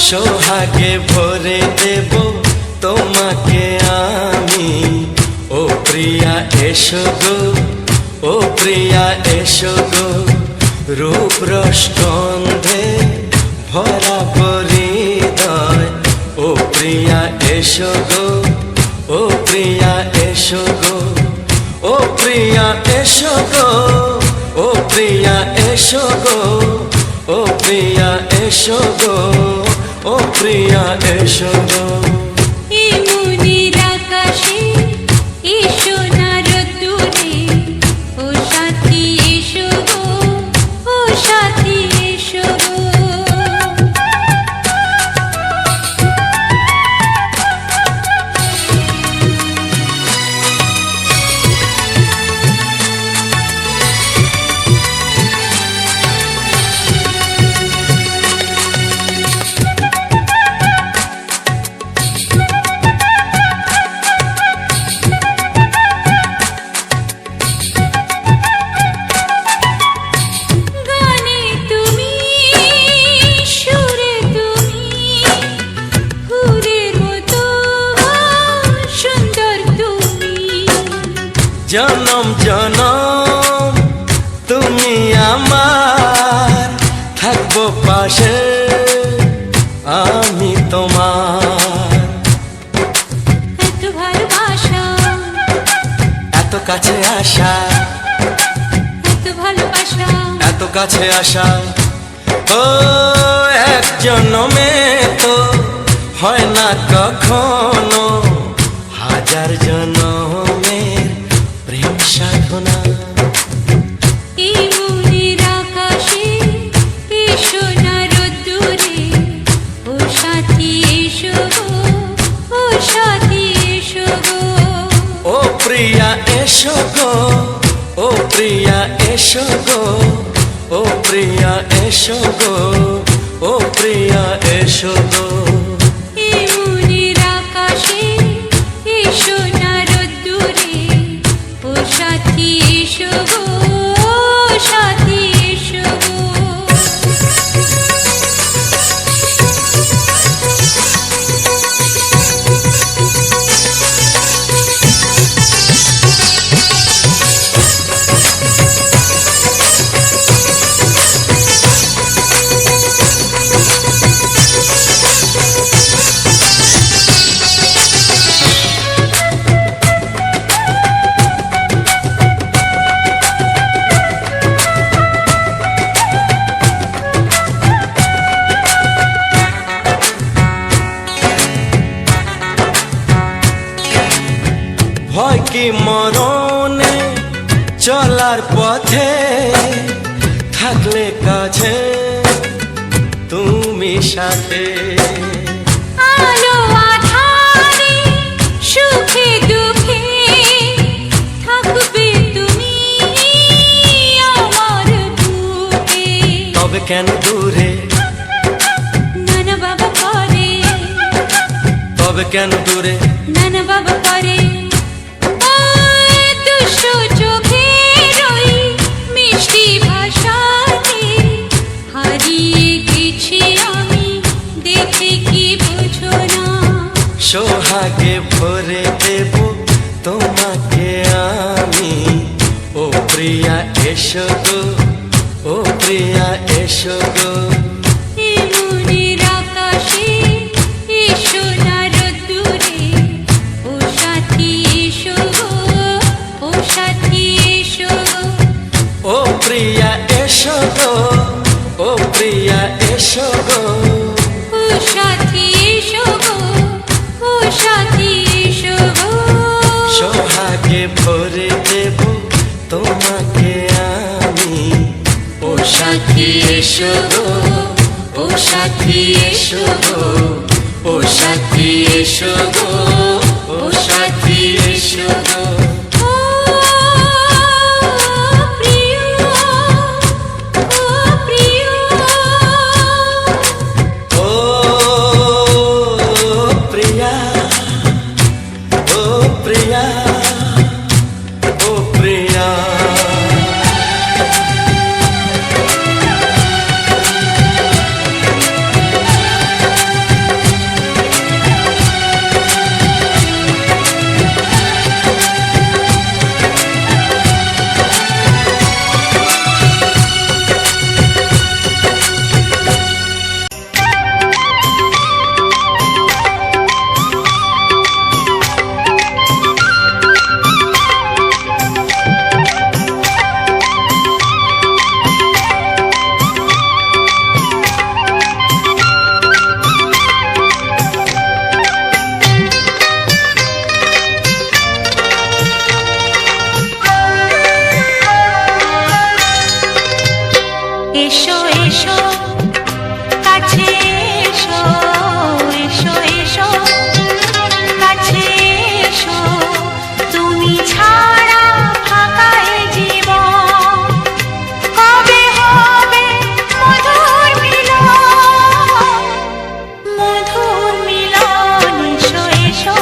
সোহাগে ভরে দেব তোমাকে আমি। ও প্রিয়া এসো গো, ও প্রিয়া এসো গো, রূপ রস গন্ধে ভরা হৃদয়। ও প্রিয়া এসো গো, ও প্রিয়া এসো গো, ও প্রিয়া এসো গো, ও প্রিয়া এসো গো, ও প্রিয়া এসো গো, ও প্রিয়া এসো গো। এই মনের আকাশে এসো না রোদ্দুরে, ও সাথী এসো গো, ও সাথী এসো গো। জনম জনম তুমি আমার, থাকবো পাশে আমি তোমার। এত ভালোবাসা, এত কাছে আসা, এত ভালোবাসা, এত কাছে আসা, ও এক জন্মে তো হয় না কখনো, হাজার জন্মের প্রেম সাধনা। এই মনের আকাশে এসো না রোদ্দুরে, ও সাথী এসো গো, ও সাথী এসো গো। ও প্রিয়া এসো গো, ও প্রিয়া এসো গো, ও প্রিয়া এসো গো, ও প্রিয়া এসো গো। এই মনের আকাশে এসো না রোদ্দুরে, ও সাথী এসো গো, ও সাথী এসো গো। ভয় কি মরণে চলার পথে, থাকলে কাছে তুমি সাথে। আলো আঁধারে সুখে দুঃখে থাকবে তুমি আমার বুকে। তবে কেন দূরে, নানা বাবা করে, তবে কেন দূরে, নানা বাবা করে। ওই দুষ্টু চোখের ওই মিষ্টি ভাষাতে হারিয়ে গেছি আমি, দেখে কি বুঝো না। সোহাগে ভরে দেব তোমাকে আমি। ও প্রিয়া এসো গো, ও প্রিয়া এসো গো। এই মনের আকাশে এসো না রোদ্দুরে, ও সাথী এসো গো, ও সাথী এসো গো। ও প্রিয়া এসো গো, ও প্রিয়া এসো গো, ও সাথী এসো গো, ও সাথী এসো গো। সোহাগে ভরে দেব তোমাকে আমি। ও সাথী এসো গো, ও সাথী এসো গো, ও সাথী এসো গো, ও সাথী এসো গো। ও প্রিয়, ও প্রিয়, ও প্রিয়া, ও প্রিয়া, ও প্রিয়া। এসো কাছে এসো এসো এসো কাছে এসো তুমি ছাড়া ফাঁকা এ জীবন কবে হবে মধুর মিলন এসো এসো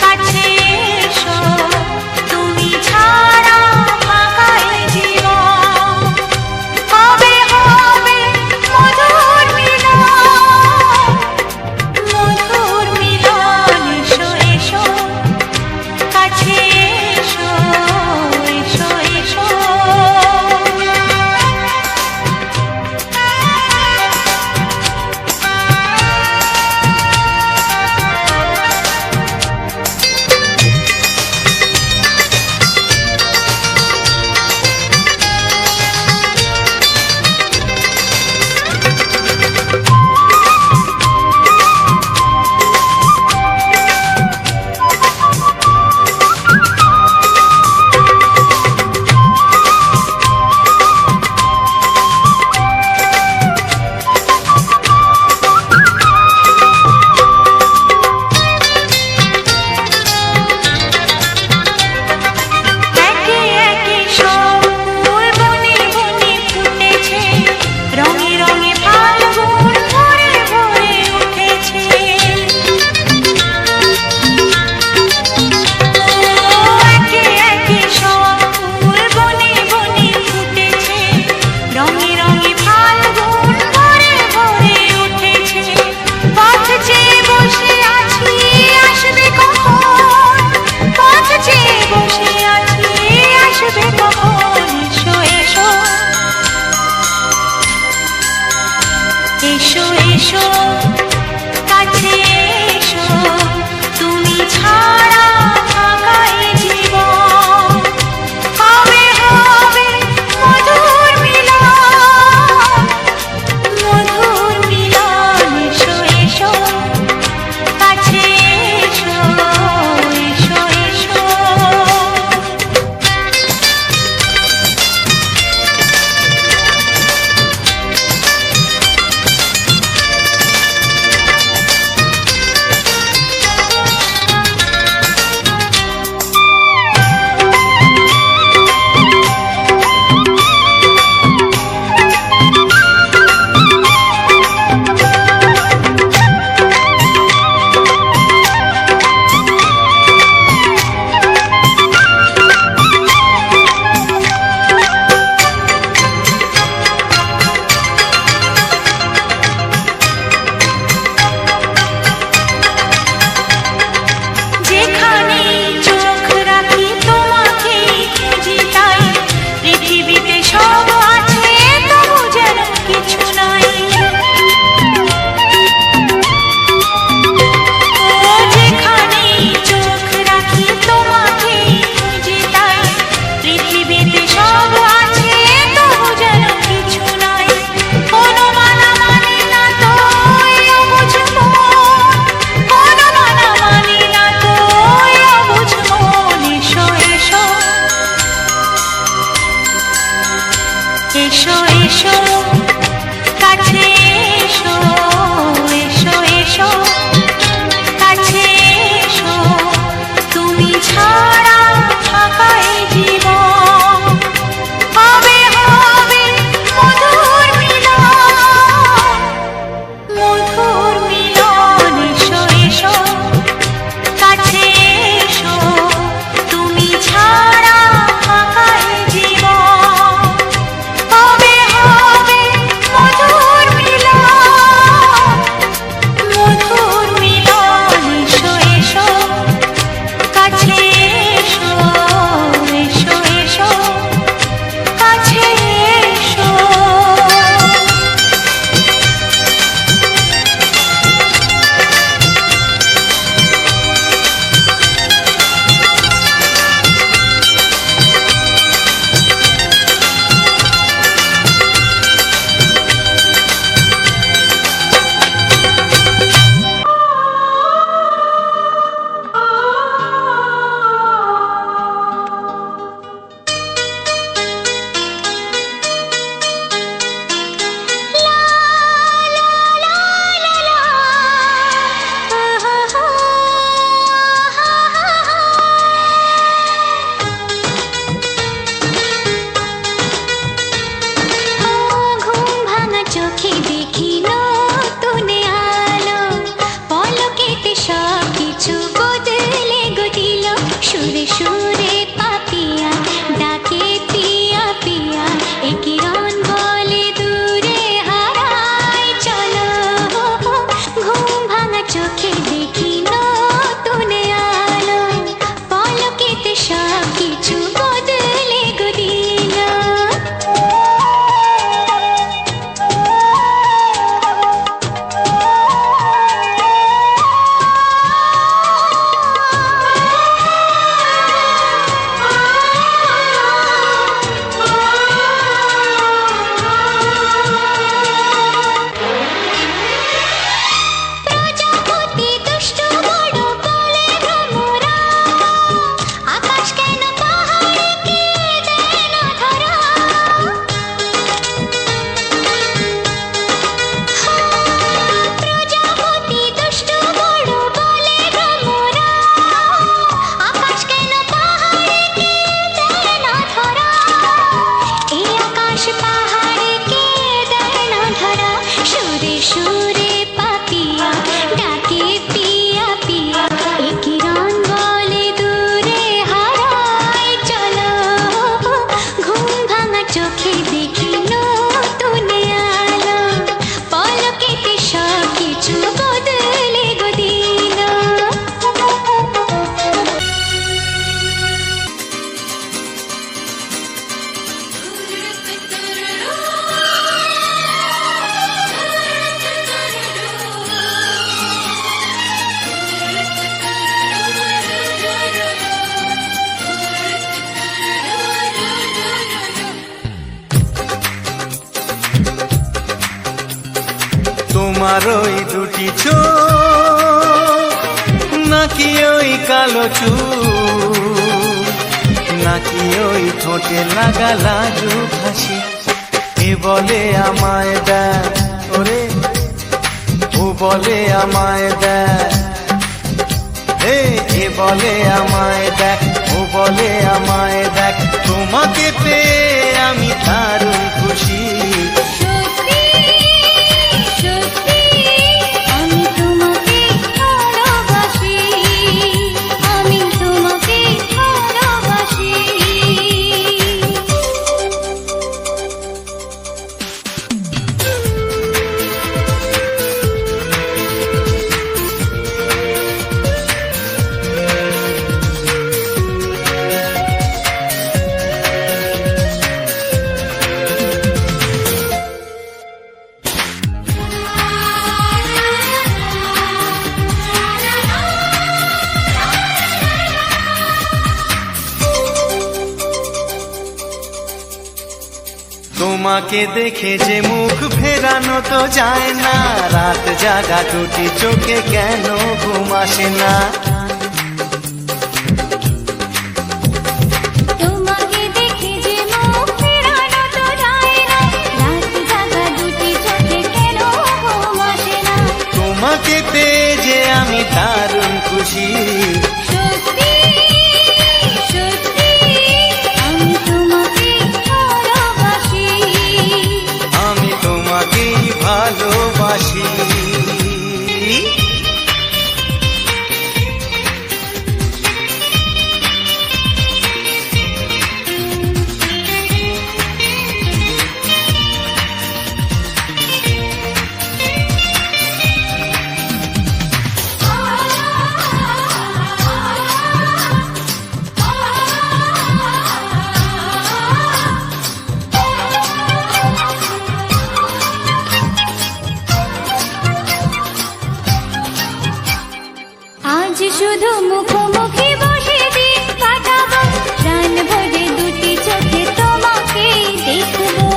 কাছে এসো তুমি ছাড়া ফাঁকা এ জীবন কবে হবে মধুর মিলন এসো এসো কাছে এসো এসো এসো একে একে সব ফুল বনে বনে ফুটেছে রঙে রঙে ফাল্গুন ভরে ভরে উঠেছে একে একে সব ফুল বনে বনে ফুটেছে রঙে রঙে ফাল্গুন ভরে ভরে উঠেছে পথ চেয়ে বসে আছি আসবে কখন পথ চেয়ে বসে আছি আসবে কখন এসো এসো এসো এসো কাছে এসো তুমি ছাড়া ফাঁকা এ জীবন কবে হবে মধুর মিলন এসো এসো কাছে এসো এসো এসো সুরে পাপিয়া ডাকে পিয়া পিয়া একই রং বলে দূরে হারায় চলো ঘুম ভাঙা চোখে দেখি নতুন আলো পলকেতে সব কিছু বদলে গো দিল। তোমার ওই দুটি চোখ নাকি ওই কালো চুল নাকি ওই ঠোঁটে লাগা লাজু হাসি এ বলে আমায় দেখ ওরে ও বলে আমায় দেখ এ বলে আমায় দেখ ও বলে আমায় দেখ তোমাকে পেয়ে আমি দারুণ খুশি। সত্যি সত্যি আমি তোমাকে ভালোবাসি আমি তোমাকে ভালোবাসি। তোমাকে দেখে যে মুখ ফেরানো তো যায় না রাত জাগা দুটি চোখে কেন ঘুম আসে না। তোমাকে দেখে যে মুখ ফেরানো তো যায় না রাত জাগা দুটি চোখে কেন ঘুম আসে না। তোমাকে পেয়ে যে আমি দারুণ খুশি। সত্যি সত্যি আমি তোমাকে ভালোবাসি আমি তোমাকেই ভালোবাসি। আজ শুধু মুখোমুখি বসে দিন কাটাবো প্রাণ ভরে দুটি চোখে তোমাকে দেখবো।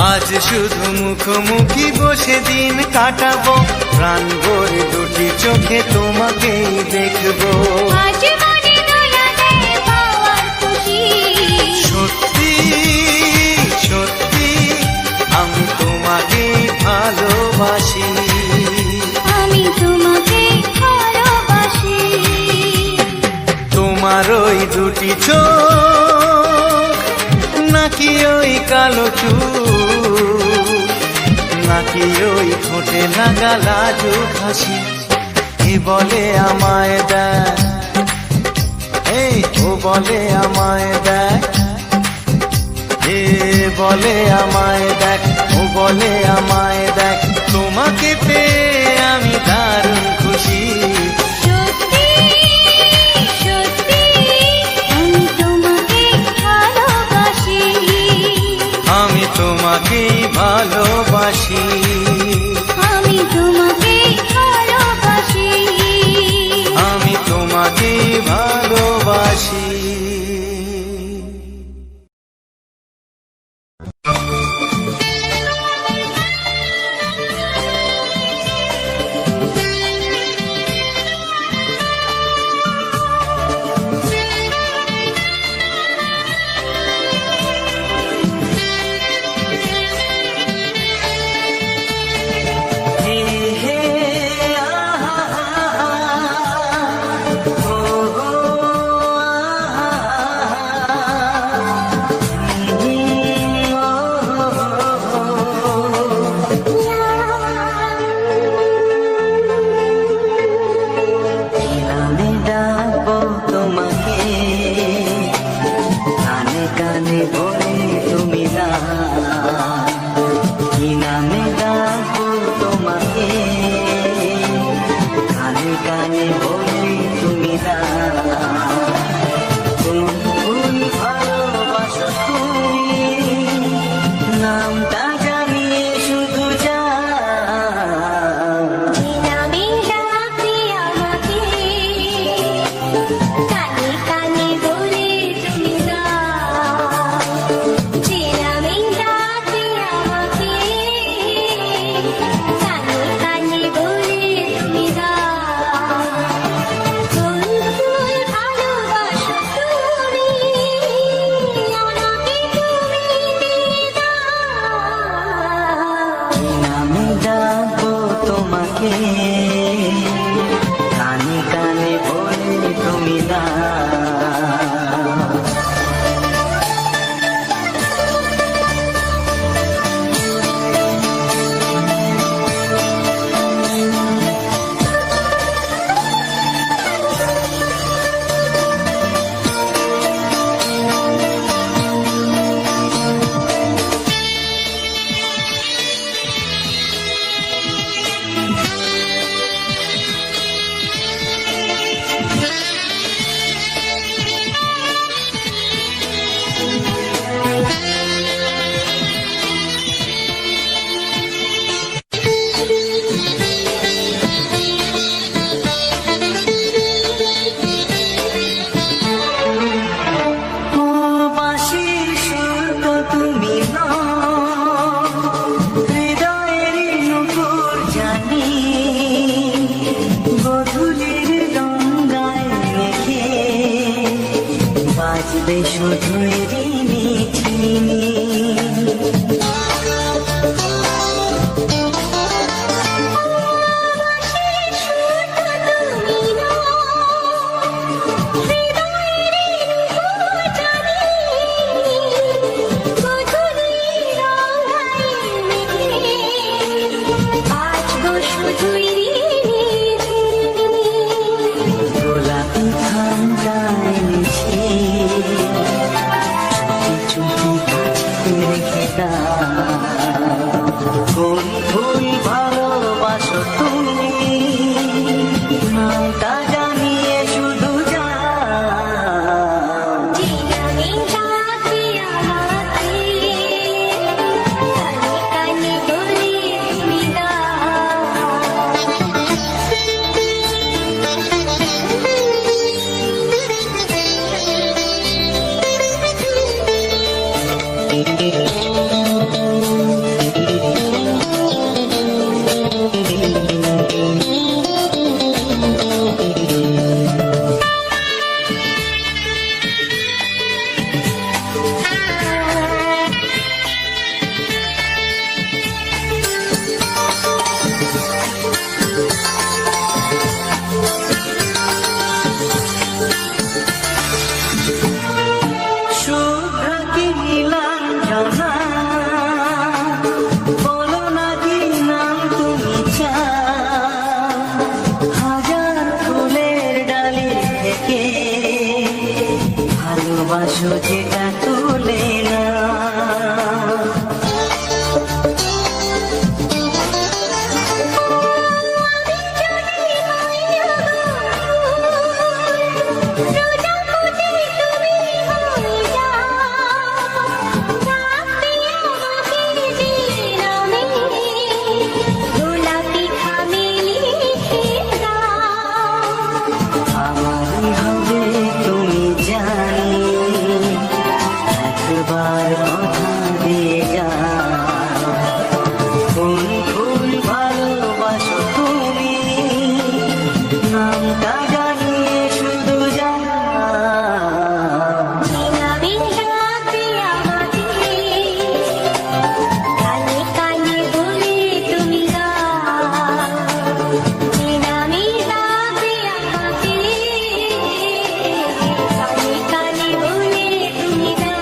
আজ শুধু মুখোমুখি বসে দিন কাটাবো প্রাণ ভরে দুটি চোখে তোমাকেই দেখবো। আজ মনে দোলা দেয় পাওয়ার খুশি। সত্যি সত্যি আমি তোমাকেই ভালোবাসি। আমি তোমাকে ভালোবাসি তোমার ওই দুটি চোখ নাকি ওই কালো চুল নাকি ওই ঠোঁটে লাগা লাজু হাসি এ বলে আমায় দেখ ও বলে আমায় দেখ এ বলে আমায় দেখ ও বলে আমায় দেখ তোমাকে পেয়ে আমি দারুণ খুশি। সত্যি সত্যি আমি তোমাকে ভালোবাসি আমি তোমাকেই ভালোবাসি। আমি তোমাকে ভালোবাসি আমি তোমাকেই ভালোবাসি। কানে বলে তুমি না, কি নামে ডাকবো তোমাকে, কানে কানে বলে তুমি না, কোন ফুল ভালোবাসো তুমি, নামটা জানিয়ে শুধু যা। কি নামে ডাকবে আমাকে, কানে কানে বলে তুমি না। যে নামে ডাকবে আমাকে, কানে কানে বলে তুমি না। কোন ফুল ভালোবাসো তুমি, আমাকে তুমি দিয়ে দাও। কি নামে ডাকবো তোমাকে, কানে কানে বলে তুমি না। ও বাঁশির সুর তো তুমি নও, হৃদয়ের নূপুর জানি, গধূলির গঙ্গায় মেখে বাজবে শুধুই রিনি। গোলাপি ঠান্ডায় মিছে চুপি কাছে রেখে দাও, কোন ফুল ভালোবাসো তুমি, নামটা জানিয়ে শুধু যা। যে নামে ডাকবে আমাকে, কানে কানে বলে তুমি না। শুভ্র কি নীলাঞ্জনা, বলো না কি নাম তুমি চাও, হাজার ফুলের ডালি থেকে ভালোবাসো যেটা তুলে না। আমারই হবে তুমি জানি, একবার কথা দিয়ে যা, কোন ফুল ভালোবাসো তুমি, নামটা জানিয়ে শুধু যা। কানে কানে বলে তুমি না। যে নামে ডাকবে আমাকে, কানে কানে বলে তুমি না।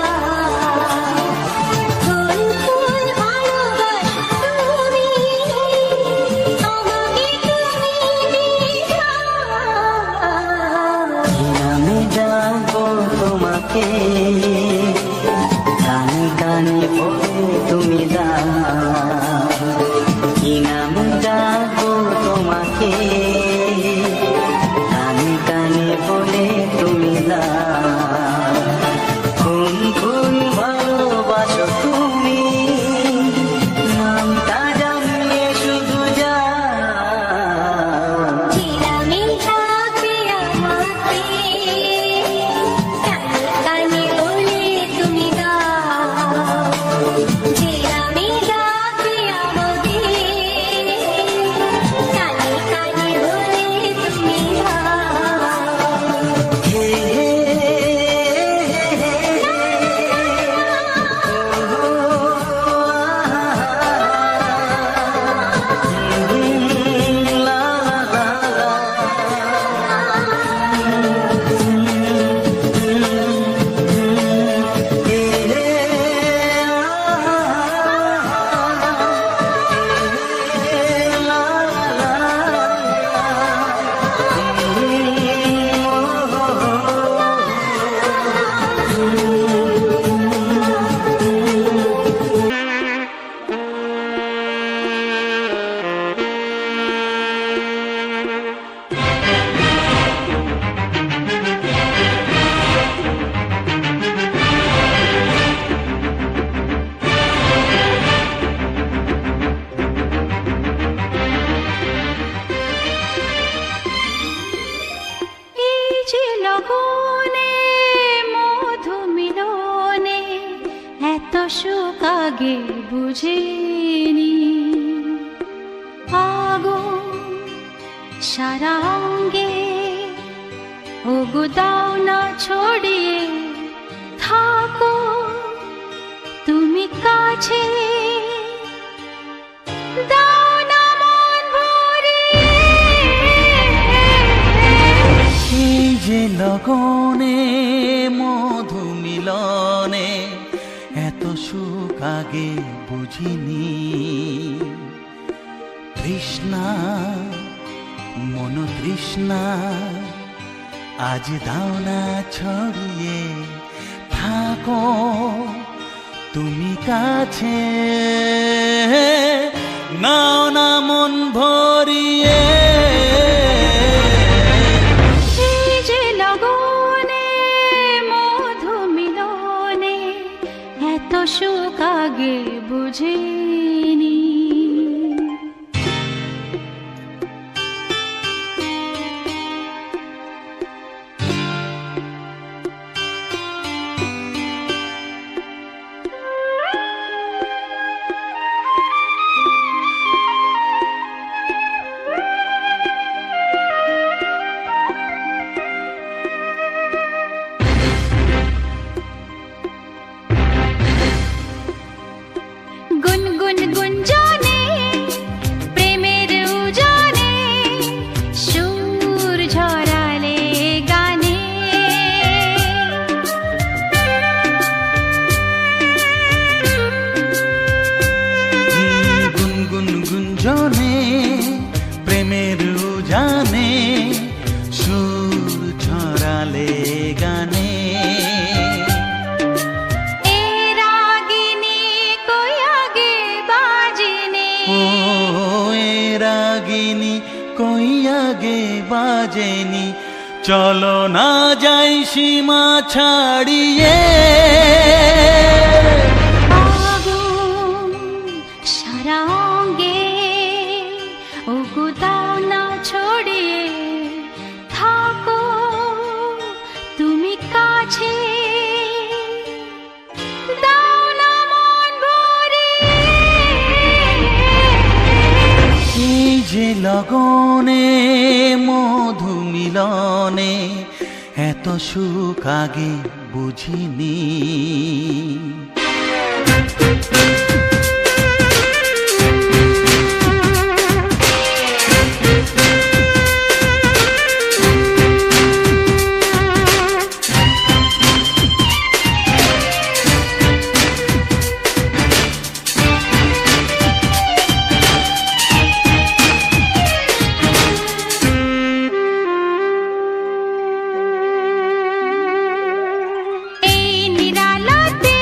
সুখ আগে বুঝিনি। আগুন সারা অঙ্গে, ওগো দাও না ছড়িয়ে, থাকো তুমি কাছে, দাও না মন ভরিয়ে। এই যে লগনে মধু মিলনে এত সুখ আগে বুঝিনি। তৃষ্ণা মন তৃষ্ণা আজ দাও না ছড়িয়ে, থাকো তুমি কাছে, নাও না মন ভরিয়ে। এই যে লগনে মধু মিলনে এত সুখ আগে বুঝিনি। গুনগুন গুঞ্জনে প্রেমের উজানে সুর ঝরালে গানে। গুনগুন গুঞ্জনে প্রেমের উজানে সুর ছড়ালে গানে। এ রাগিনী কই আগে বাজেনি, ও এ রাগিনী কই আগে বাজেনি, চলো না যাই সীমা ছাড়িয়ে। আগুন সারা অঙ্গে, ওগো দাও না ছড়িয়ে, থাকো তুমি কাছে, দাও না মন ভরিয়ে। এই যে লগনে মধু মিলনে এত সুখ আগে বুঝিনি। এই নিরালাতে,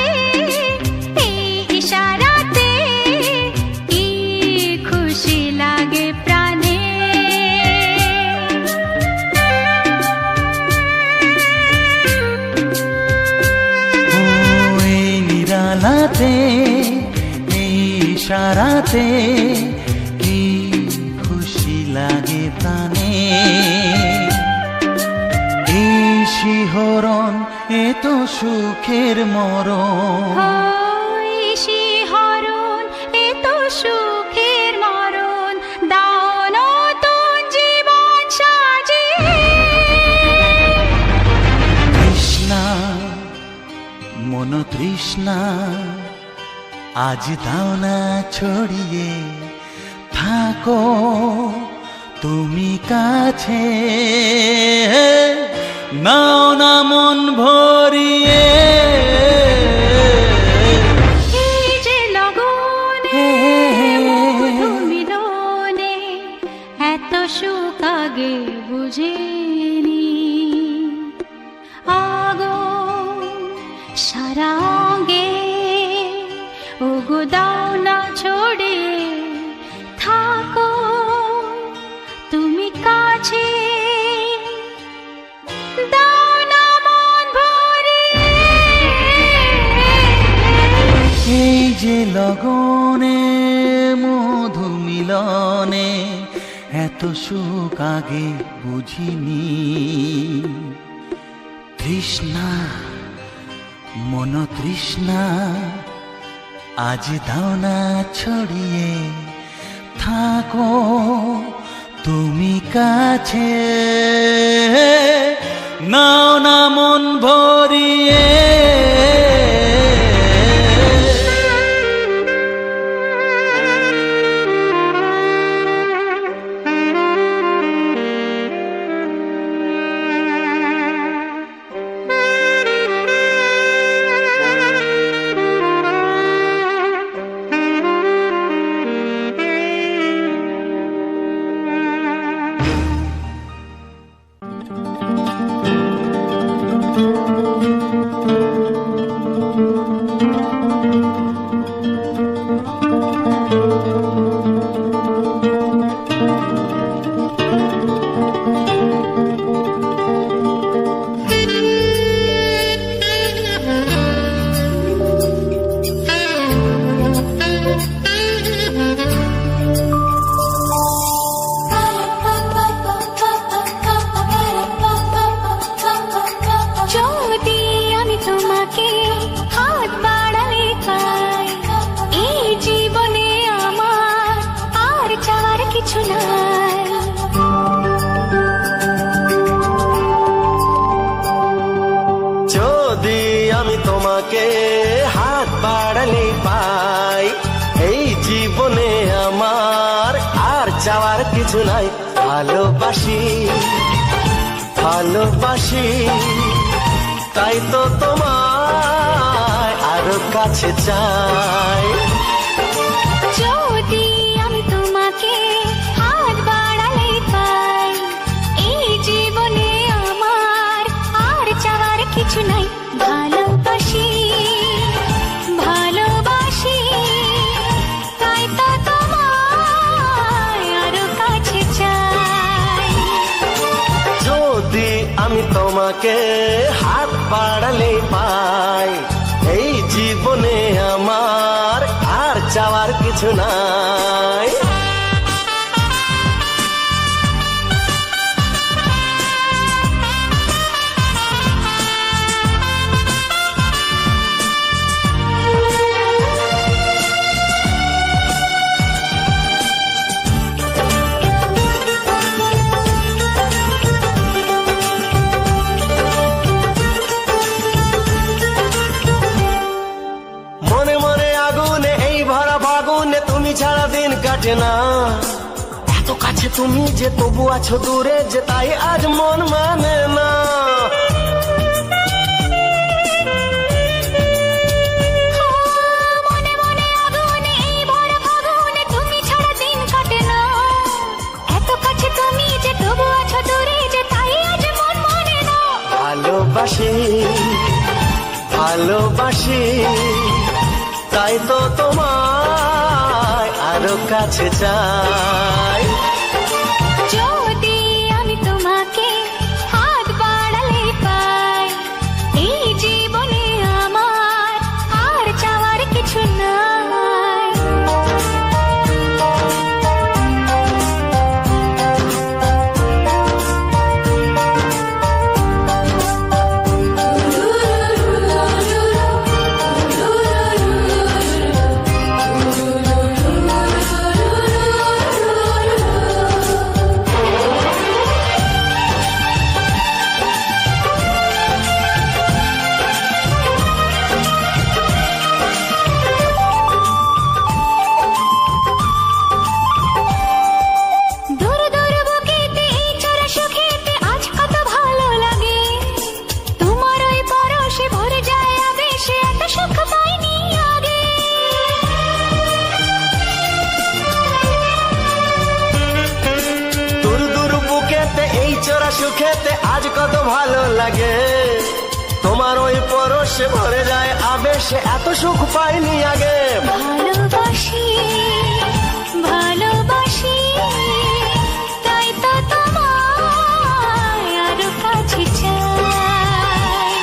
এই ইশারাতে কি খুশি লাগে প্রাণে। ও এই নিরালাতে এই ইশারাতে কি খুশি লাগে প্রাণে। এই শিহরণ এ তো সুখের মরণ। ওই শিহরণ এ তো সুখের মরণ, দাও নতুন জীবন সাজিয়ে। তৃষ্ণা মন তৃষ্ণা আজ দাও না ছড়িয়ে, থাকো তুমি কাছে, নাও না মন ভরিয়ে। এই যে লগনে মধু মিলনে এত সুখ আগে বুঝিনি। আগুন সারা অঙ্গে, ওগো দাও না ছড়িয়ে, থাকো তুমি কাছে, দাও না মন ভরিয়ে। এই যে লগনে মধু মিলনে এত সুখ আগে বুঝিনি। তৃষ্ণা মন তৃষ্ণা আজ দাও না ছড়িয়ে থাকো তুমি কাছে, নাও না মন ভরিয়ে। যদি আমি তোমাকে হাত বাড়ালে পাই, এই জীবনে আমার আর চাওয়ার কিছু নাই। যদি আমি তোমাকে হাত বাড়ালে পাই, এই জীবনে আমার আর চাওয়ার কিছু নাই। ভালোবাসি ভালোবাসি তাই তো তোমায় আরো কাছে চাই। যদি আমি তোমাকে হাত বাড়ালে পাই, এই জীবনে আমার আর চাওয়ার কিছু নাই। ভালোবাসি ভালোবাসি তাই তো তোমায় আরো কাছে চাই। যদি আমি তোমাকে হাত বাড়ালে পাই, এই জীবনে আমার আর চাওয়ার কিছু নাই। মনে মনে আগুনে এই ভরা ফাগুনে তুমি ছাড়া দিন কাটে না। এত কাছে তুমি যে তবু আছো দূরে, যে তাই আজ মন মানে না। মনে মনে আগুনে এই ভরা ফাগুনে তুমি ছাড়া দিন কাটে না। এত কাছে তুমি যে তবু আছো দূরে, যে তাই আজ মন মানে না। ভালোবাসি ভালোবাসি তাই তো তোমায় আরো কাছে চাই। যদি আমি তোমাকে হাত বাড়ালে পাই, এই জীবনে আমার আর চাওয়ার কিছু নাই। দূর দূর বুকেতে এই চড়া সুখেতে আজ কত ভালো লাগে। তোমার ওই পরশে ভরে যায় আবেশে, এত সুখ পাইনি আগে। দূর দূর বুকেতে এই চোরা সুখেতে আজ কত ভালো লাগে। তোমার ওই পরশে ভরে যায় আবেশে, এত সুখ পাইনি আগে। ভালোবাসি ভালোবাসি তাই তো তোমায় আরো কাছে চাই।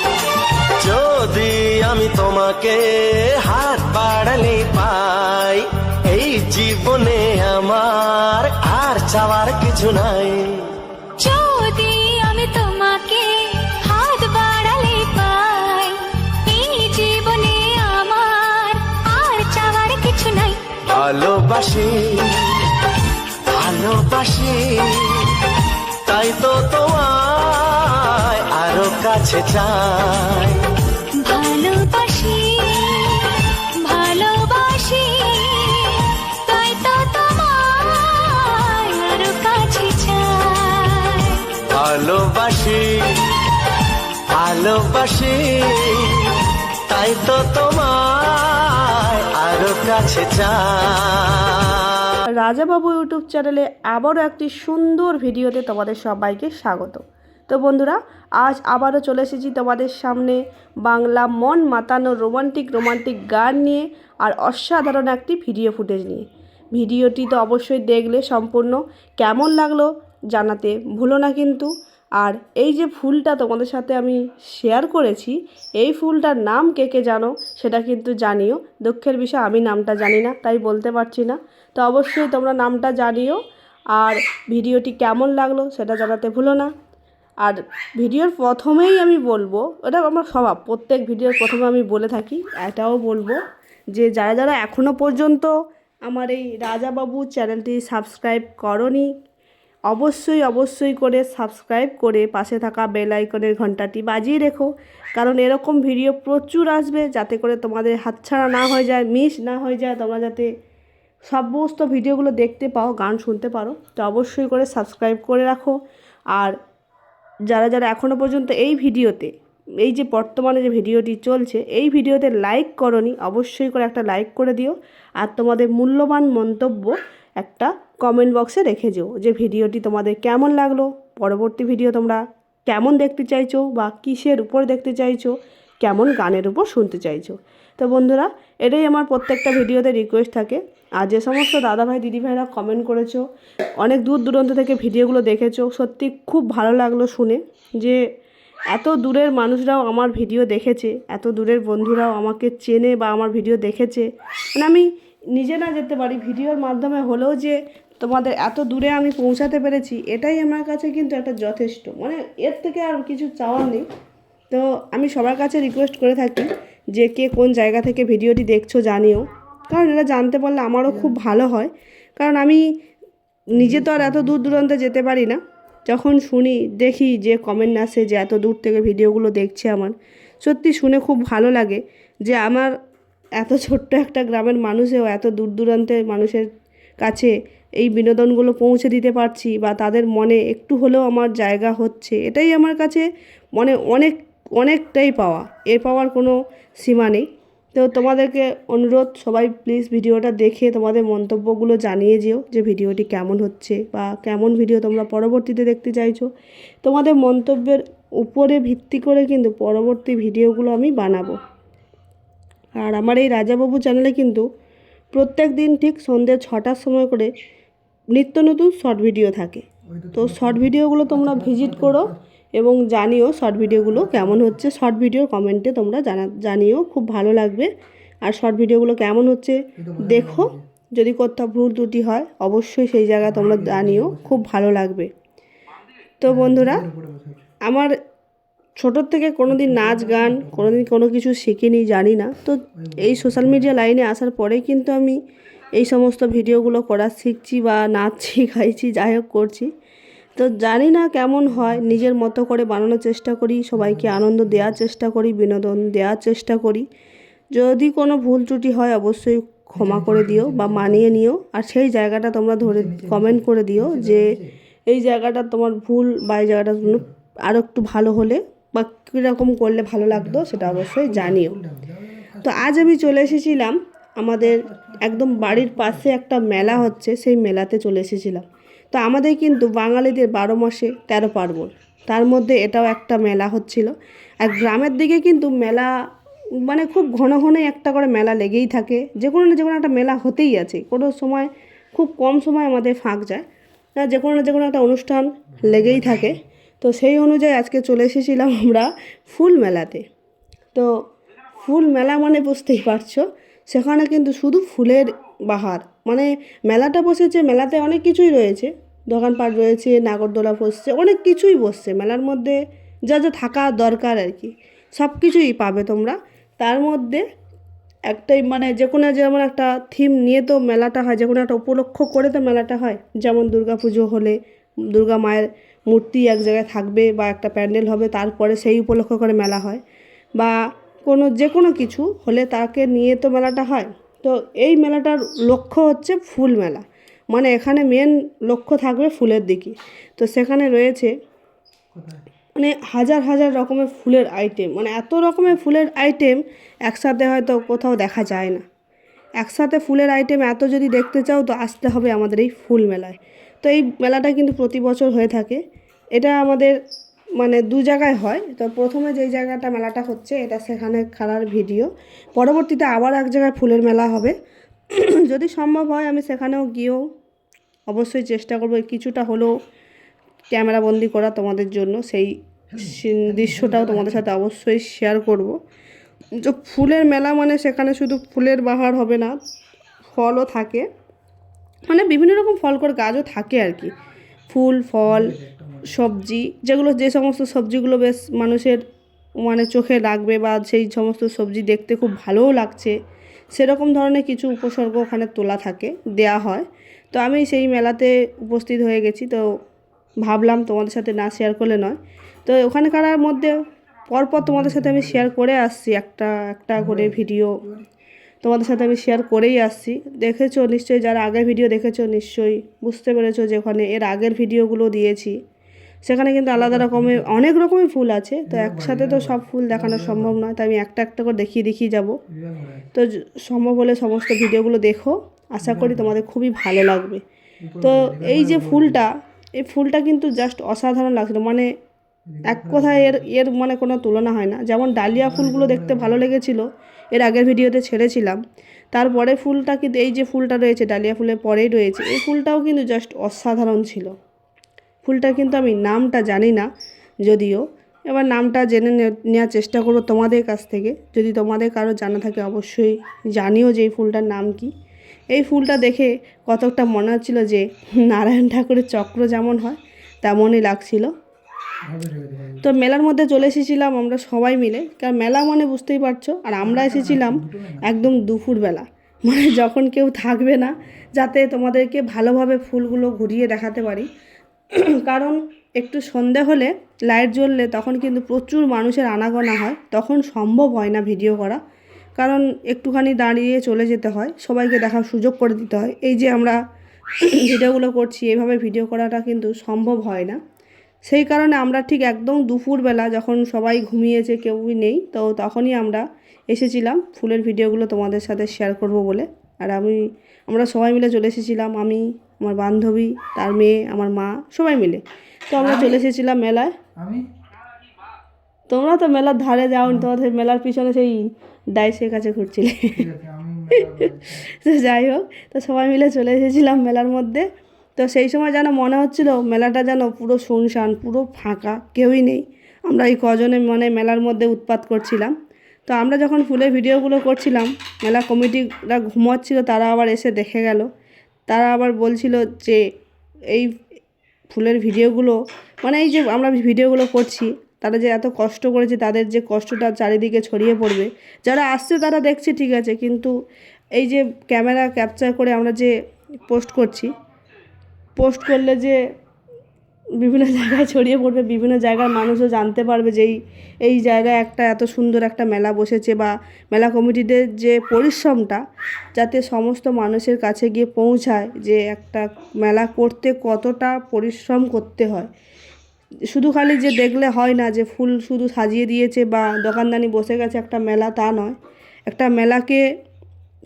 যদি আমি তোমাকে হাত বাড়ালে পাই, এই জীবনে আমার আর চাওয়ার কিছু নাই। যদি আমি তোমাকে হাত বাড়ালে পাই, এই জীবনে আমার আর চাওয়ার ভালোবাসি ভালোবাসি তাই তো তোমায় আরো কাছে চাই ভালোবাসি ভালোবাসি তাই তো তোমায় আরো কাছে চাই ভালোবাসি ভালোবাসি তাই তো তোমায় আরো কাছে চাই। রাজাবাবু ইউটিউব চ্যানেলে আবারও একটি সুন্দর ভিডিওতে তোমাদের সবাইকে স্বাগত। তো বন্ধুরা, আজ আবারও চলে এসেছি তোমাদের সামনে বাংলা মন মাতানো রোমান্টিক গান নিয়ে আর অসাধারণ একটি ভিডিও ফুটেজ নিয়ে। ভিডিওটি তো অবশ্যই দেখলে সম্পূর্ণ কেমন লাগলো জানাতে ভুলো না কিন্তু। আর এই যে ফুলটা তোমাদের সাথে আমি শেয়ার করেছি, এই ফুলটার নাম কে কে জানো সেটা কিন্তু জানিও। দুঃখের বিষয় আমি নামটা জানি না, তাই বলতে পারছি না। তো অবশ্যই তোমরা নামটা জানিও আর ভিডিওটি কেমন লাগলো সেটা জানাতে ভুলো না। আর ভিডিওর প্রথমেই আমি বলবো, এটা আমার স্বভাব, প্রত্যেক ভিডিওর প্রথমে আমি বলে থাকি, এটাও বলবো যে যারা যারা এখনও পর্যন্ত আমার এই রাজাবাবু চ্যানেলটি সাবস্ক্রাইব করনি, অবশ্যই করে সাবস্ক্রাইব করে পাশে থাকা বেল আইকনের ঘন্টাটি বাজিয়ে রেখো। কারণ এরকম ভিডিও প্রচুর আসবে, যাতে করে তোমাদের হাতছাড়া না হয়ে যায়, মিস না হয়ে যায়, তোমরা যাতে সমস্ত ভিডিওগুলো দেখতে পাও, গান শুনতে পারো। তো অবশ্যই করে সাবস্ক্রাইব করে রাখো। আর যারা যারা এখনও পর্যন্ত এই ভিডিওতে, এই যে বর্তমানে যে ভিডিওটি চলছে, এই ভিডিওতে লাইক করনি, অবশ্যই করে একটা লাইক করে দিও। আর তোমাদের মূল্যবান মন্তব্য একটা কমেন্ট বক্সে রেখে যেও যে ভিডিওটি তোমাদের কেমন লাগলো, পরবর্তী ভিডিও তোমরা কেমন দেখতে চাইছো বা কিসের উপর দেখতে চাইছো, কেমন গানের উপর শুনতে চাইছো। তো বন্ধুরা, এটাই আমার প্রত্যেকটা ভিডিওতে রিকোয়েস্ট থাকে। আর যে সমস্ত দাদাভাই দিদিভাইরা কমেন্ট করেছো, অনেক দূর দূরান্ত থেকে ভিডিওগুলো দেখেছো, সত্যি খুব ভালো লাগলো শুনে যে এত দূরের মানুষরাও আমার ভিডিও দেখেছে, এত দূরের বন্ধুরাও আমাকে চেনে বা আমার ভিডিও দেখেছে। মানে আমি নিজে না যেতে পারি, ভিডিওর মাধ্যমে হলেও যে তোমাদের এত দূরে আমি পৌঁছাতে পেরেছি, এটাই আমার কাছে কিন্তু একটা যথেষ্ট, মানে এর থেকে আর কিছু চাওয়ার নেই। তো আমি সবার কাছে রিকোয়েস্ট করে থাকি যে কে কোন জায়গা থেকে ভিডিওটি দেখছো জানিও, কারণ এটা জানতে পারলে আমারও খুব ভালো হয়। কারণ আমি নিজে তো আর এত দূর দূরান্তে যেতে পারি না, যখন শুনি দেখি যে কমেন্ট আসে যে এত দূর থেকে ভিডিওগুলো দেখছে, আমার সত্যি শুনে খুব ভালো লাগে যে আমার এত ছোট্ট একটা গ্রামের মানুষেও এত দূর দূরান্তের মানুষের কাছে এই বিনোদনগুলো পৌঁছে দিতে পারছি বা তাদের মনে একটু হলেও আমার জায়গা হচ্ছে, এটাই আমার কাছে মনে অনেকটাই পাওয়া, এর পাওয়ার কোনো সীমা নেই। তো তোমাদেরকে অনুরোধ, সবাই প্লিজ ভিডিওটা দেখে তোমাদের মন্তব্যগুলো জানিয়ে যেও যে ভিডিওটি কেমন হচ্ছে বা কেমন ভিডিও তোমরা পরবর্তীতে দেখতে চাইছো। তোমাদের মন্তব্যের উপরে ভিত্তি করে কিন্তু পরবর্তী ভিডিওগুলো আমি বানাবো। আর আমার এই রাজাবাবু চ্যানেলে কিন্তু প্রত্যেক দিন ঠিক সন্ধ্যে 6টার সময় করে নিত্য নতুন শর্ট ভিডিও থাকে। তো শর্ট ভিডিওগুলো তোমরা ভিজিট করো এবং জানিও শর্ট ভিডিওগুলো কেমন হচ্ছে। শর্ট ভিডিওর কমেন্টে তোমরা জানিও, খুব ভালো লাগবে। আর শর্ট ভিডিওগুলো কেমন হচ্ছে দেখো, যদি কোথাও ভুল ত্রুটি হয় অবশ্যই সেই জায়গায় তোমরা জানিও, খুব ভালো লাগবে। তো বন্ধুরা, আমার ছোটোর থেকে কোনো দিন নাচ গান কোনো দিন কোনো কিছু শিখিনি, জানি না। তো এই সোশ্যাল মিডিয়া লাইনে আসার পরেই কিন্তু আমি এই সমস্ত ভিডিওগুলো করা শিখছি বা নাচ শিখাইছি, যাই হোক করছি। তো জানি না কেমন হয়, নিজের মতো করে বানানোর চেষ্টা করি, সবাইকে আনন্দ দেওয়ার চেষ্টা করি, বিনোদন দেওয়ার চেষ্টা করি। যদি কোনো ভুল ত্রুটি হয় অবশ্যই ক্ষমা করে দিও বা মানিয়ে নিও। আর সেই জায়গাটা তোমরা ধরে কমেন্ট করে দিও যে এই জায়গাটা তোমার ভুল বা এই জায়গাটা আরও একটু ভালো হলে বা কীরকম করলে ভালো লাগতো সেটা অবশ্যই জানিও। তো আজ আমি চলে এসেছিলাম আমাদের একদম বাড়ির পাশে একটা মেলা হচ্ছে, সেই মেলাতে চলে এসেছিলাম। তো আমাদের কিন্তু বাঙালিদের 12 মাসে 13 পার্বণ, তার মধ্যে এটাও একটা মেলা হচ্ছিল। আর গ্রামের দিকে কিন্তু মেলা মানে খুব ঘন ঘনই একটা করে মেলা লেগেই থাকে, যে কোনো না যে কোনো একটা মেলা হতেই আছে। কোনো সময় খুব কম সময় আমাদের ফাঁক যায় না, যে কোনো না যে কোনো একটা অনুষ্ঠান লেগেই থাকে। তো সেই অনুযায়ী আজকে চলে এসেছিলাম আমরা ফুল মেলাতে। তো ফুল মেলা মানে বুঝতেই পারছো, সেখানে কিন্তু শুধু ফুলের বাহার, মানে মেলাটা বসেছে, মেলাতে অনেক কিছুই রয়েছে, দোকানপাট রয়েছে, নাগরদোলা বসছে, অনেক কিছুই বসছে মেলার মধ্যে, যা যা থাকা দরকার আর কি সব কিছুই পাবে তোমরা। তার মধ্যে একটাই মানে যে কোনো যেমন একটা থিম নিয়ে তো মেলাটা হয়, যে কোনো একটা উপলক্ষ করে তো মেলাটা হয়। যেমন দুর্গা পুজো হলে দুর্গা মায়ের মূর্তি এক জায়গায় থাকবে বা একটা প্যান্ডেল হবে, তারপরে সেই উপলক্ষ করে মেলা হয়। বা কোনো যে কোনো কিছু হলে তাকে নিয়ে তো মেলাটা হয়। তো এই মেলাটার লক্ষ্য হচ্ছে ফুল মেলা, মানে এখানে মেন লক্ষ্য থাকবে ফুলের দিকে। তো সেখানে রয়েছে মানে হাজার হাজার রকমের ফুলের আইটেম, মানে এত রকমের ফুলের আইটেম একসাথে হয়তো কোথাও দেখা যায় না। একসাথে ফুলের আইটেম এত যদি দেখতে চাও তো আসতে হবে আমাদের এই ফুল মেলায়। তো এই মেলাটা কিন্তু প্রতি বছর হয়ে থাকে। এটা আমাদের মানে দু জায়গায় হয়। তো প্রথমে যেই জায়গাটা মেলাটা হচ্ছে এটা সেখানে খেলার ভিডিও, পরবর্তীতে আবার এক জায়গায় ফুলের মেলা হবে। যদি সম্ভব হয় আমি সেখানেও গিয়েও অবশ্যই চেষ্টা করবো কিছুটা হলেও ক্যামেরা বন্দি করা তোমাদের জন্য, সেই দৃশ্যটাও তোমাদের সাথে অবশ্যই শেয়ার করব। যে ফুলের মেলা মানে সেখানে শুধু ফুলের বাহার হবে না, ফলও থাকে, মানে বিভিন্ন রকম ফল করে গাছও থাকে আর কি। ফুল ফল সবজি, যেগুলো যে সমস্ত সবজিগুলো বেশ মানুষের মানে চোখে লাগবে বা সেই সমস্ত সবজি দেখতে খুব ভালোও লাগছে, সেরকম ধরনের কিছু উপসর্গ ওখানে তোলা থাকে, দেয়া হয়। তো আমি সেই মেলাতে উপস্থিত হয়ে গেছি, তো ভাবলাম তোমাদের সাথে না শেয়ার করলে নয়। তো ওখানকার মধ্যে পরপর তোমাদের সাথে আমি শেয়ার করে আসছি, একটা একটা করে ভিডিও তোমাদের সাথে আমি শেয়ার করেই আসছি। দেখেছো নিশ্চয়ই, যারা আগের ভিডিও দেখেছো নিশ্চয়ই বুঝতে পেরেছো যে ওখানে এর আগের ভিডিওগুলো দিয়েছি। সেখানে কিন্তু আলাদা রকমের অনেক রকমের ফুল আছে, তো একসাথে তো সব ফুল দেখানো সম্ভব নয়, তাই আমি একটা একটা করে দেখিয়ে যাব। তো সম্ভব হলে সমস্ত ভিডিওগুলো দেখো, আশা করি তোমাদের খুবই ভালো লাগবে। তো এই যে ফুলটা, এই ফুলটা কিন্তু জাস্ট অসাধারণ লাগছিল, মানে এক কথায় এর এর মানে কোনো তুলনা হয় না। যেমন ডালিয়া ফুলগুলো দেখতে ভালো লেগেছিলো, এর আগের ভিডিওতে ছেড়েছিলাম। তারপরে ফুলটা কিন্তু এই যে ফুলটা রয়েছে ডালিয়া ফুলের পরেই রয়েছে, এই ফুলটাও কিন্তু জাস্ট অসাধারণ ছিল। ফুলটা কিন্তু আমি নামটা জানি না যদিও, এবার নামটা জেনে নেওয়ার চেষ্টা করবো তোমাদের কাছ থেকে। যদি তোমাদের কারো জানা থাকে অবশ্যই জানিও যে এই ফুলটার নাম কি। এই ফুলটা দেখে কতকটা মনে হচ্ছিলো যে নারায়ণ ঠাকুরের চক্র যেমন হয় তেমনই লাগছিল। তো মেলার মধ্যে চলে এসেছিলাম আমরা সবাই মিলে, কারণ মেলা মানে বুঝতেই পারছো, আর আমরা এসেছিলাম একদম দুপুরবেলা, মানে যখন কেউ থাকবে না, যাতে তোমাদেরকে ভালোভাবে ফুলগুলো ঘুরিয়ে দেখাতে পারি। কারণ একটু সন্ধে হলে লাইট জ্বললে তখন কিন্তু প্রচুর মানুষের আনাগোনা হয়, তখন সম্ভব হয় না ভিডিও করা, কারণ একটুখানি দাঁড়িয়ে চলে যেতে হয়, সবাইকে দেখার সুযোগ করে দিতে হয়। এই যে আমরা ভিডিওগুলো করছি এইভাবে ভিডিও করাটা কিন্তু সম্ভব হয় না। সেই কারণে আমরা ঠিক একদম দুপুরবেলা যখন সবাই ঘুমিয়েছে, কেউই নেই, তো তখনই আমরা এসেছিলাম ফুলের ভিডিওগুলো তোমাদের সাথে শেয়ার করব বলে। আর আমরা সবাই মিলে চলে এসেছিলাম, আমি, আমার বান্ধবী, তার মেয়ে, আমার মা, সবাই মিলে। তো আমরা চলে এসেছিলাম মেলায়। তোমরা তো মেলার ধারে যাওনি, তোমাদের মেলার পিছনে সেই ডাইসের কাছে ঘুরছিলে। তো যাই হোক, তো সবাই মিলে চলে এসেছিলাম মেলার মধ্যে। তো সেই সময় যেন মনে হচ্ছিল মেলাটা যেন পুরো শুনশান, পুরো ফাঁকা, কেউই নেই। আমরা এই কজনে মানে মেলার মধ্যে উৎপাত করছিলাম। তো আমরা যখন ফুলের ভিডিওগুলো করছিলাম, মেলা কমিটিরা ঘুমাচ্ছিল, তারা আবার এসে দেখে গেল। তারা আবার বলছিল যে এই ফুলের ভিডিওগুলো মানে এই যে আমরা ভিডিওগুলো করছি, তারা যে এত কষ্ট করেছে, তাদের যে কষ্টটা চারিদিকে ছড়িয়ে পড়বে, যারা আসছে তারা দেখছে ঠিক আছে, কিন্তু এই যে ক্যামেরা ক্যাপচার করে আমরা যে পোস্ট করলে যে বিভিন্ন জায়গায় ছড়িয়ে পড়বে, বিভিন্ন জায়গার মানুষও জানতে পারবে যে এই জায়গায় একটা এত সুন্দর একটা মেলা বসেছে, বা মেলা কমিটিদের যে পরিশ্রমটা যাতে সমস্ত মানুষের কাছে গিয়ে পৌঁছায়, যে একটা মেলা করতে কতটা পরিশ্রম করতে হয়। শুধু খালি যে দেখলে হয় না যে ফুল শুধু সাজিয়ে দিয়েছে বা দোকানদানি বসে গেছে একটা মেলা, তা নয়। একটা মেলাকে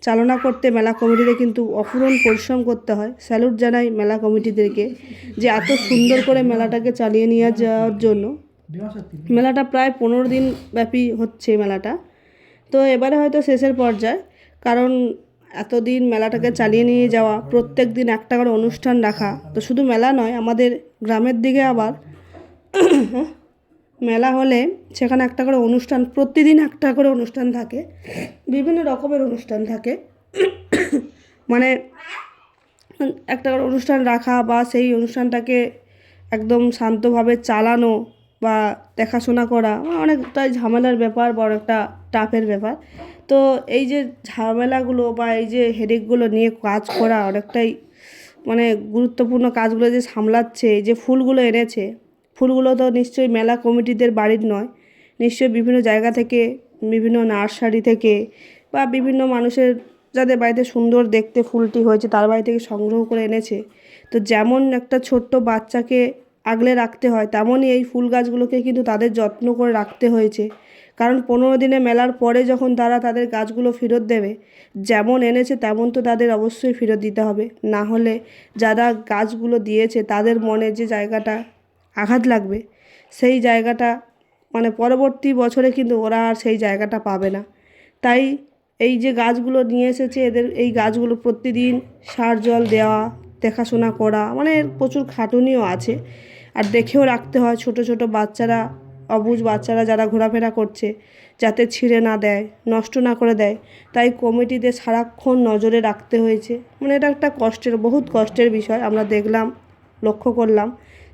চালনা করতে মেলা কমিটিদের কিন্তু অফুরন্ত পরিশ্রম করতে হয়। স্যালুট জানাই মেলা কমিটিদেরকে যে এত সুন্দর করে মেলাটাকে চালিয়ে নিয়ে যাওয়ার জন্য। মেলাটা প্রায় 15 দিন ব্যাপী হচ্ছে মেলাটা। তো এবারে হয়তো শেষের পর্যায়ে, কারণ এতদিন মেলাটাকে চালিয়ে নিয়ে যাওয়া, প্রত্যেক দিন একটা করে অনুষ্ঠান রাখা, তো শুধু মেলা নয়, আমাদের গ্রামের দিকে আবার মেলা হলে সেখানে একটা করে অনুষ্ঠান, প্রতিদিন একটা করে অনুষ্ঠান থাকে, বিভিন্ন রকমের অনুষ্ঠান থাকে। মানে একটা করে অনুষ্ঠান রাখা বা সেই অনুষ্ঠানটাকে একদম শান্তভাবে চালানো বা দেখাশোনা করা অনেকটাই ঝামেলার ব্যাপার, বড় একটা টাফের ব্যাপার। তো তো এই যে ঝামেলাগুলো বা এই যে হেডেকগুলো নিয়ে কাজ করা অনেকটাই মানে গুরুত্বপূর্ণ কাজগুলো যে সামলাচ্ছে, এই যে ফুলগুলো এনেছে, ফুলগুলো তো নিশ্চয়ই মেলা কমিটিদের বাড়ির নয়, নিশ্চয়ই বিভিন্ন জায়গা থেকে, বিভিন্ন নার্সারি থেকে বা বিভিন্ন মানুষের যাদের বাড়িতে সুন্দর দেখতে ফুলটি হয়েছে তার বাড়ি থেকে সংগ্রহ করে এনেছে। তো যেমন একটা ছোট্ট বাচ্চাকে আগলে রাখতে হয়, তেমনই এই ফুল গাছগুলোকে কিন্তু তাদের যত্ন করে রাখতে হয়েছে। কারণ 15 দিনে মেলার পরে যখন তারা তাদের গাছগুলো ফেরত দেবে, যেমন এনেছে তেমন তো তাদের অবশ্যই ফেরত দিতে হবে। না হলে যারা গাছগুলো দিয়েছে তাদের মনে যে জায়গাটা আঘাত লাগবে, সেই জায়গাটা মানে পরবর্তী বছরে কিন্তু ওরা আর সেই জায়গাটা পাবে না। তাই এই যে গাছগুলো নিয়ে এসেছে, এদের এই গাছগুলো প্রতিদিন সার জল দেওয়া, দেখাশোনা করা, মানে এর প্রচুর খাটুনিও আছে। আর দেখেও রাখতে হয়, ছোট ছোট বাচ্চারা, অবুঝ বাচ্চারা যারা ঘোরাফেরা করছে, যাতে ছিঁড়ে না দেয়, নষ্ট না করে দেয়। তাই কমিটিদের সারাক্ষণ নজরে রাখতে হয়েছে। মানে এটা একটা কষ্টের, বহুত কষ্টের বিষয়। আমরা দেখলাম, লক্ষ্য করলাম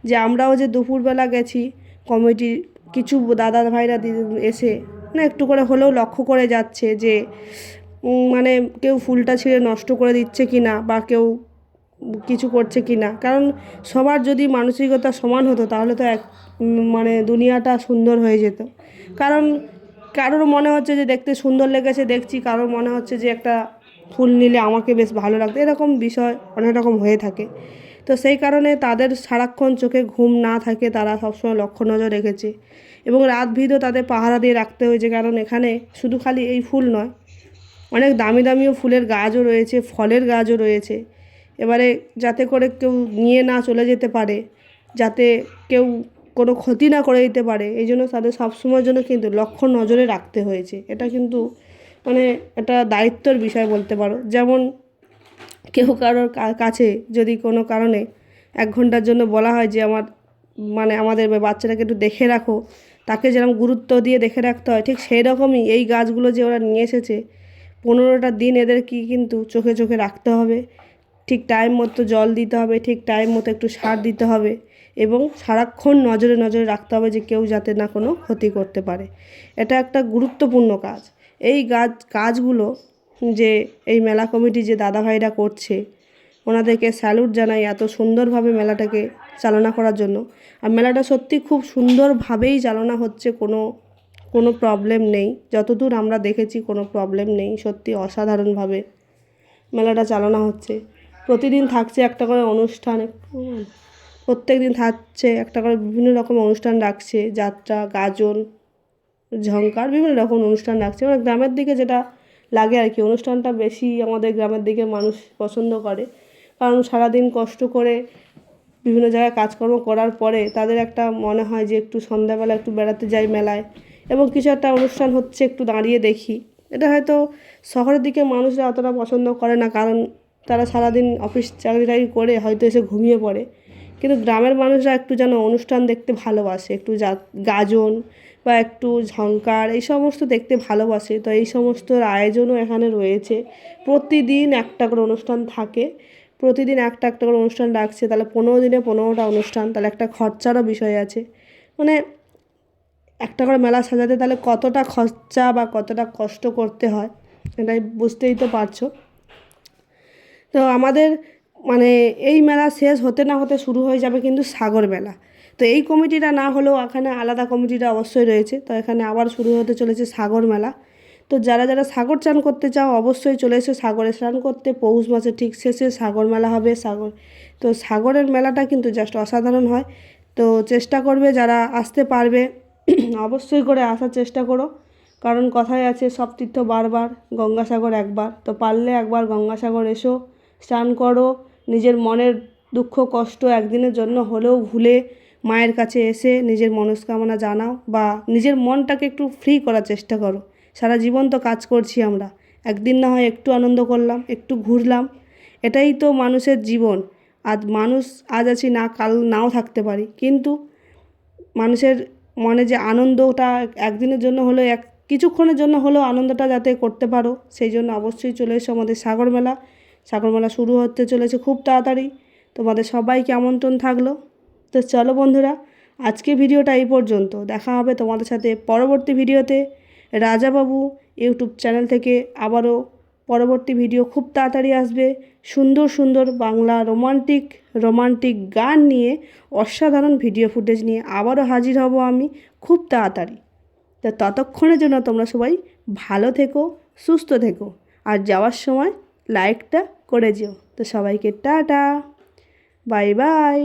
যে আমরাও যে দুপুরবেলা গেছি, কমিটির কিছু দাদা ভাইরা এসে মানে একটু করে হলেও লক্ষ্য করে যাচ্ছে যে মানে কেউ ফুলটা ছিঁড়ে নষ্ট করে দিচ্ছে কি না, বা কেউ কিছু করছে কি না। কারণ সবার যদি মানসিকতা সমান হতো তাহলে তো মানে দুনিয়াটা সুন্দর হয়ে যেত। কারণ কারোর মনে হচ্ছে যে দেখতে সুন্দর লেগেছে দেখছি, কারোর মনে হচ্ছে যে একটা ফুল নিলে আমাকে বেশ ভালো লাগতো, এরকম বিষয় অনেক রকম হয়ে থাকে। তো সেই কারণে তাদের সারাক্ষণ চোখে ঘুম না থাকে, তারা সবসময় লক্ষ্য নজর রেখেছে এবং রাত ভিতও তাদের পাহারা দিয়ে রাখতে হয়েছে। কারণ এখানে শুধু খালি এই ফুল নয়, অনেক দামি দামিও ফুলের গাছও রয়েছে, ফলের গাছও রয়েছে। এবারে যাতে করে কেউ নিয়ে না চলে যেতে পারে, যাতে কেউ কোনো ক্ষতি না করে দিতে পারে, এই জন্য তাদের সবসময়ের জন্য কিন্তু লক্ষ্য নজরে রাখতে হয়েছে। এটা কিন্তু মানে এটা দায়িত্বর বিষয় বলতে পারো। যেমন কেউ কারোর কাছে যদি কোনো কারণে 1 ঘন্টার জন্য বলা হয় যে মানে আমাদের বাচ্চাটাকে একটু দেখে রাখো, তাকে যেরকম গুরুত্ব দিয়ে দেখে রাখতে হয়, ঠিক সেই রকমই এই গাছগুলো যে ওরা নিয়ে এসেছে, 15টা দিন এদের কিন্তু চোখে চোখে রাখতে হবে, ঠিক টাইম মতো জল দিতে হবে, ঠিক টাইম মতো একটু সার দিতে হবে এবং সারাক্ষণ নজরে নজরে রাখতে হবে যে কেউ যাতে না কোনো ক্ষতি করতে পারে। এটা একটা গুরুত্বপূর্ণ কাজ। এই কাজগুলো যে এই মেলা কমিটি যে দাদাভাইরা করছে, ওনাদেরকে স্যালুট জানাই এত সুন্দরভাবে মেলাটাকে চালনা করার জন্য। আর মেলাটা সত্যি খুব সুন্দরভাবেই চালনা হচ্ছে, কোনো প্রবলেম নেই। যতদূর আমরা দেখেছি কোনো প্রবলেম নেই, সত্যি অসাধারণভাবে মেলাটা চালনা হচ্ছে। প্রতিদিন থাকছে একটা করে অনুষ্ঠান, প্রত্যেক দিন থাকছে একটা করে বিভিন্ন রকম অনুষ্ঠান রাখছে, যাত্রা, গাজন, ঝঙ্কার, বিভিন্ন রকম অনুষ্ঠান রাখছে। মানে গ্রামের দিকে যেটা লাগে আর কি, অনুষ্ঠানটা বেশি আমাদের গ্রামের দিকে মানুষ পছন্দ করে। কারণ সারাদিন কষ্ট করে বিভিন্ন জায়গায় কাজকর্ম করার পরে তাদের একটা মনে হয় যে একটু সন্ধ্যাবেলা একটু বেড়াতে যাই মেলায়, এবং কিছু একটা অনুষ্ঠান হচ্ছে একটু দাঁড়িয়ে দেখি। এটা হয়তো শহরের দিকে মানুষরা অতটা পছন্দ করে না, কারণ তারা সারাদিন অফিস চাকরি টাকরি করে হয়তো এসে ঘুমিয়ে পড়ে। কিন্তু গ্রামের মানুষরা একটু যেন অনুষ্ঠান দেখতে ভালোবাসে, একটু গাজন বা একটু ঝঙ্কার এই সমস্ত দেখতে ভালোবাসে। তো এই সমস্ত আয়োজনও এখানে রয়েছে। প্রতিদিন একটা করে অনুষ্ঠান থাকে, প্রতিদিন একটা করে অনুষ্ঠান রাখছে। তাহলে 15 দিনে 15টা অনুষ্ঠান, তাহলে একটা খরচারও বিষয় আছে। মানে একটা করে মেলা সাজাতে তাহলে কতটা খরচা বা কতটা কষ্ট করতে হয়, এটাই বুঝতেই তো পারছো। তো আমাদের মানে এই মেলা শেষ হতে না হতে শুরু হয়ে যাবে কিন্তু সাগর মেলা। তো এই কমিটিটা না হলেও এখানে আলাদা কমিটিটা অবশ্যই রয়েছে। তো এখানে আবার শুরু হতে চলেছে সাগর মেলা। তো যারা যারা সাগর চান করতে চাও অবশ্যই চলে এসে সাগরে স্নান করতে। পৌষ মাসের ঠিক শেষে সাগর মেলা হবে। তো সাগরের মেলাটা কিন্তু জাস্ট অসাধারণ হয়। তো চেষ্টা করবে যারা আসতে পারবে অবশ্যই করে আসার চেষ্টা করো। কারণ কথায় আছে সব তীর্থ বারবার, গঙ্গাসাগর একবার। তো পারলে একবার গঙ্গাসাগর এসো, স্নান করো, নিজের মনের দুঃখ কষ্ট একদিনের জন্য হলেও ভুলে মায়ের কাছে এসে নিজের মনস্কামনা জানাও, বা নিজের মনটাকে একটু ফ্রি করার চেষ্টা করো। সারা জীবন তো কাজ করছি আমরা, একদিন না হয় একটু আনন্দ করলাম, একটু ঘুরলাম, এটাই তো মানুষের জীবন। মানুষ আজ আছি না কাল নাও থাকতে পারি, কিন্তু মানুষের মনে যে আনন্দটা একদিনের জন্য হলেও কিছুক্ষণের জন্য হলেও আনন্দটা যাতে করতে পারো, সেই জন্য অবশ্যই চলে এসো আমাদের সাগর মেলা। সাগর মেলা শুরু হতে চলেছে খুব তাড়াতাড়ি, তোমাদের সবাইকে আমন্ত্রণ থাকলো। তো চলো বন্ধুরা, আজকে ভিডিওটা এই পর্যন্ত। দেখা হবে তোমাদের সাথে পরবর্তী ভিডিওতে। রাজাবাবু ইউটিউব চ্যানেল থেকে আবারও পরবর্তী ভিডিও খুব তাড়াতাড়ি আসবে। সুন্দর সুন্দর বাংলা রোমান্টিক গান নিয়ে, অসাধারণ ভিডিও ফুটেজ নিয়ে আবারও হাজির হব আমি খুব তাড়াতাড়ি। তো ততক্ষণের জন্য তোমরা সবাই ভালো থেকো, সুস্থ থেকো, আর যাওয়ার সময় লাইকটা করে যেও। তো সবাইকে টাটা, বাই বাই।